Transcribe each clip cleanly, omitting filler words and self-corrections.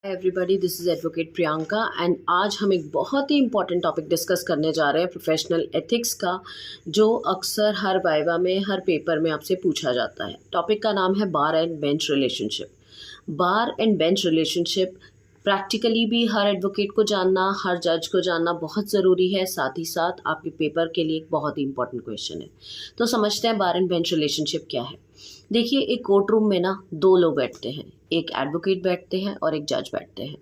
Everybody, this is advocate Priyanka and आज हम एक बहुत ही इंपॉर्टेंट टॉपिक डिस्कस करने जा रहे हैं प्रोफेशनल एथिक्स का, जो अक्सर हर वाइवा में हर पेपर में आपसे पूछा जाता है। टॉपिक का नाम है bar and bench relationship. Bar and bench relationship practically भी हर एडवोकेट को जानना, हर जज को जानना बहुत ज़रूरी है। साथ ही साथ आपके पेपर के लिए एक बहुत ही इंपॉर्टेंट क्वेश्चन है। तो समझते हैं बार एंड बेंच रिलेशनशिप क्या है। देखिए, एक कोर्ट रूम में ना दो लोग बैठते हैं, एक एडवोकेट बैठते हैं और एक जज बैठते हैं।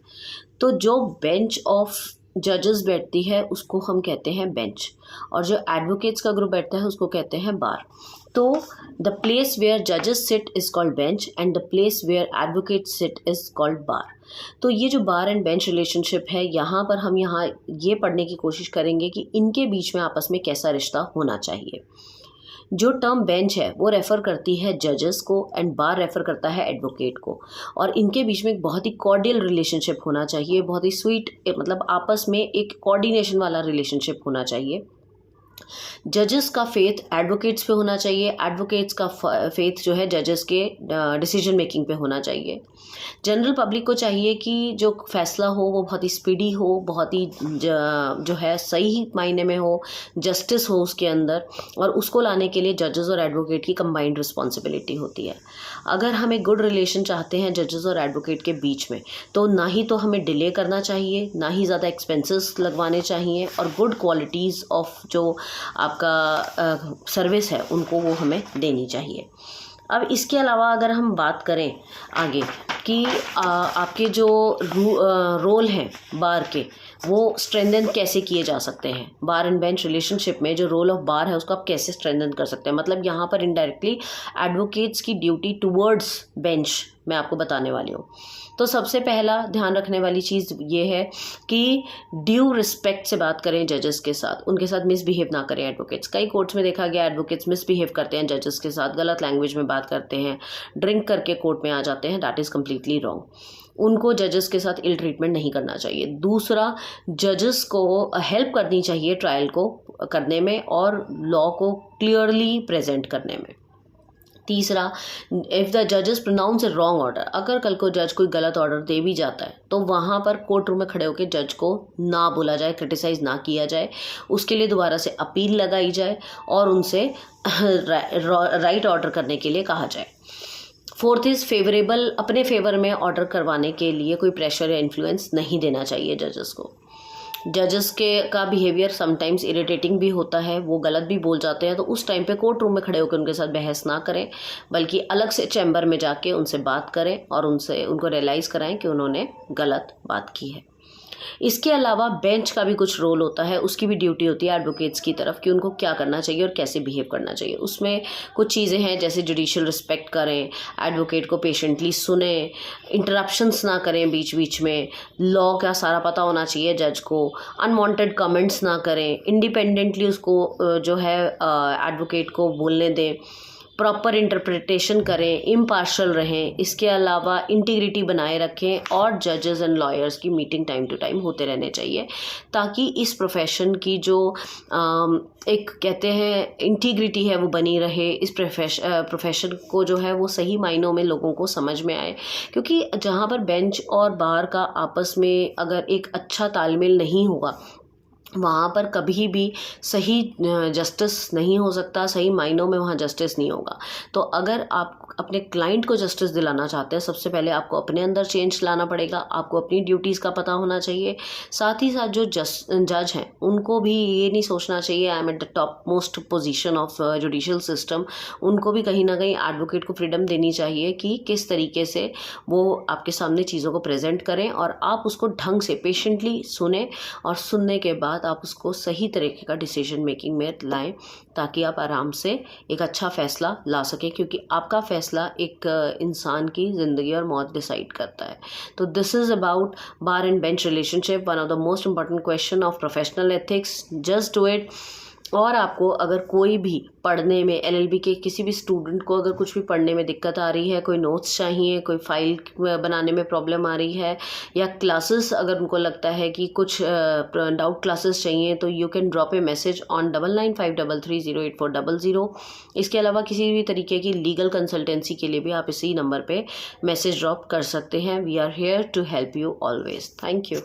तो जो बेंच ऑफ जजेस बैठती है उसको हम कहते हैं बेंच, और जो एडवोकेट्स का ग्रुप बैठता है उसको कहते हैं बार। तो द प्लेस वेयर जजेस sit is called bench and the place where advocates sit is called bar. तो ये जो बार एंड बेंच रिलेशनशिप है, यहाँ पर हम ये पढ़ने की कोशिश करेंगे कि इनके बीच में आपस में कैसा रिश्ता होना चाहिए। जो टर्म बेंच है वो रेफ़र करती है जजेस को एंड बार रेफ़र करता है एडवोकेट को, और इनके बीच में एक बहुत ही कॉर्डियल रिलेशनशिप होना चाहिए, बहुत ही स्वीट, मतलब आपस में एक कोऑर्डिनेशन वाला रिलेशनशिप होना चाहिए। जजेस का फेथ एडवोकेट्स पे होना चाहिए, एडवोकेट्स का फेथ जो है जजेस के डिसीजन मेकिंग पे होना चाहिए। जनरल पब्लिक को चाहिए कि जो फैसला हो वो बहुत ही स्पीडी हो, बहुत ही जो है सही मायने में हो, जस्टिस हो उसके अंदर, और उसको लाने के लिए जजेस और एडवोकेट की कंबाइंड रिस्पॉन्सिबिलिटी होती है। अगर हम एक गुड रिलेशन चाहते हैं जजेस और एडवोकेट के बीच में, तो ना ही तो हमें डिले करना चाहिए, ना ही ज़्यादा एक्सपेंसेस लगवाने चाहिए, और गुड क्वालिटीज़ ऑफ जो आपका सर्विस है उनको वो हमें देनी चाहिए। अब इसके अलावा अगर हम बात करें आगे कि आपके जो रोल हैं बार के, वो स्ट्रेंथन कैसे किए जा सकते हैं। बार एंड बेंच रिलेशनशिप में जो रोल ऑफ बार है उसको आप कैसे स्ट्रेंथन कर सकते हैं, मतलब यहाँ पर इनडायरेक्टली एडवोकेट्स की ड्यूटी टुवर्ड्स बेंच मैं आपको बताने वाली हूँ। तो सबसे पहला ध्यान रखने वाली चीज़ ये है कि ड्यू रिस्पेक्ट से बात करें जजेस के साथ, उनके साथ मिसबिहेव ना करें एडवोकेट्स। कई कोर्ट्स में देखा गया एडवोकेट्स मिसबिहेव करते हैं जजेस के साथ, गलत लैंग्वेज में बात करते हैं, ड्रिंक करके कोर्ट में आ जाते हैं। That is completely wrong. उनको जजेस के साथ इल ट्रीटमेंट नहीं करना चाहिए। दूसरा, जजेस को हेल्प करनी चाहिए ट्रायल को करने में और लॉ को क्लियरली प्रेजेंट करने में। तीसरा, इफ़ द जजेस प्रोनाउंस ए रॉन्ग ऑर्डर, अगर कल को जज कोई गलत ऑर्डर दे भी जाता है तो वहाँ पर कोर्ट रूम में खड़े होकर जज को ना बोला जाए, क्रिटिसाइज़ ना किया जाए, उसके लिए दोबारा से अपील लगाई जाए और उनसे राइट ऑर्डर करने के लिए कहा जाए। फोर्थ इज़ फेवरेबल, अपने फेवर में ऑर्डर करवाने के लिए कोई प्रेशर या इन्फ्लुएंस नहीं देना चाहिए जजेस को। जजेस का बिहेवियर समटाइम्स इरिटेटिंग भी होता है, वो गलत भी बोल जाते हैं, तो उस टाइम पे कोर्ट रूम में खड़े होकर उनके साथ बहस ना करें, बल्कि अलग से चैम्बर में जाके उनसे बात करें और उनको रियलाइज़ कराएं कि उन्होंने गलत बात की है। इसके अलावा बेंच का भी कुछ रोल होता है, उसकी भी ड्यूटी होती है एडवोकेट्स की तरफ कि उनको क्या करना चाहिए और कैसे बिहेव करना चाहिए। उसमें कुछ चीज़ें हैं जैसे जुडिशियल रिस्पेक्ट करें, एडवोकेट को पेशेंटली सुने, इंटरप्शंस ना करें बीच बीच में, लॉ का सारा पता होना चाहिए जज को, अनवांटेड कमेंट्स ना करें, इंडिपेंडेंटली उसको जो है एडवोकेट को बोलने दें, प्रॉपर इंटरप्रिटेशन करें, इम्पार्शल रहें। इसके अलावा इंटीग्रिटी बनाए रखें और जजेस एंड लॉयर्स की मीटिंग टाइम टू टाइम होते रहने चाहिए, ताकि इस प्रोफेशन की जो एक कहते हैं इंटीग्रिटी है वो बनी रहे। इस प्रोफेशन को जो है वो सही मायनों में लोगों को समझ में आए, क्योंकि जहाँ पर बेंच और बार का आपस में अगर एक अच्छा तालमेल नहीं होगा, वहाँ पर कभी भी सही जस्टिस नहीं हो सकता, सही मायनों में वहाँ जस्टिस नहीं होगा। तो अगर आप अपने क्लाइंट को जस्टिस दिलाना चाहते हैं, सबसे पहले आपको अपने अंदर चेंज लाना पड़ेगा, आपको अपनी ड्यूटीज़ का पता होना चाहिए। साथ ही साथ जो जज हैं उनको भी ये नहीं सोचना चाहिए I am at the top most position of judicial system. उनको भी कहीं ना कहीं एडवोकेट को फ्रीडम देनी चाहिए कि किस तरीके से वो आपके सामने चीज़ों को प्रेजेंट करें, और आप उसको ढंग से पेशेंटली सुने, और सुनने के बाद आप उसको सही तरीके का डिसीजन मेकिंग में लाएं, ताकि आप आराम से एक अच्छा फ़ैसला ला सकें, क्योंकि आपका फ़ैसला एक इंसान की ज़िंदगी और मौत डिसाइड करता है। तो this is about bar and bench relationship, one of the most important question of professional ethics. Just do it और आपको अगर कोई भी पढ़ने में LLB के किसी भी स्टूडेंट को अगर कुछ भी पढ़ने में दिक्कत आ रही है, कोई नोट्स चाहिए, कोई फाइल बनाने में प्रॉब्लम आ रही है, या क्लासेस अगर उनको लगता है कि कुछ डाउट क्लासेस चाहिए, तो you can drop A message on 9953308400। इसके अलावा किसी भी तरीके की लीगल कंसल्टेंसी के लिए भी आप इसी नंबर पे मैसेज ड्रॉप कर सकते हैं। We are here to help you always. Thank you.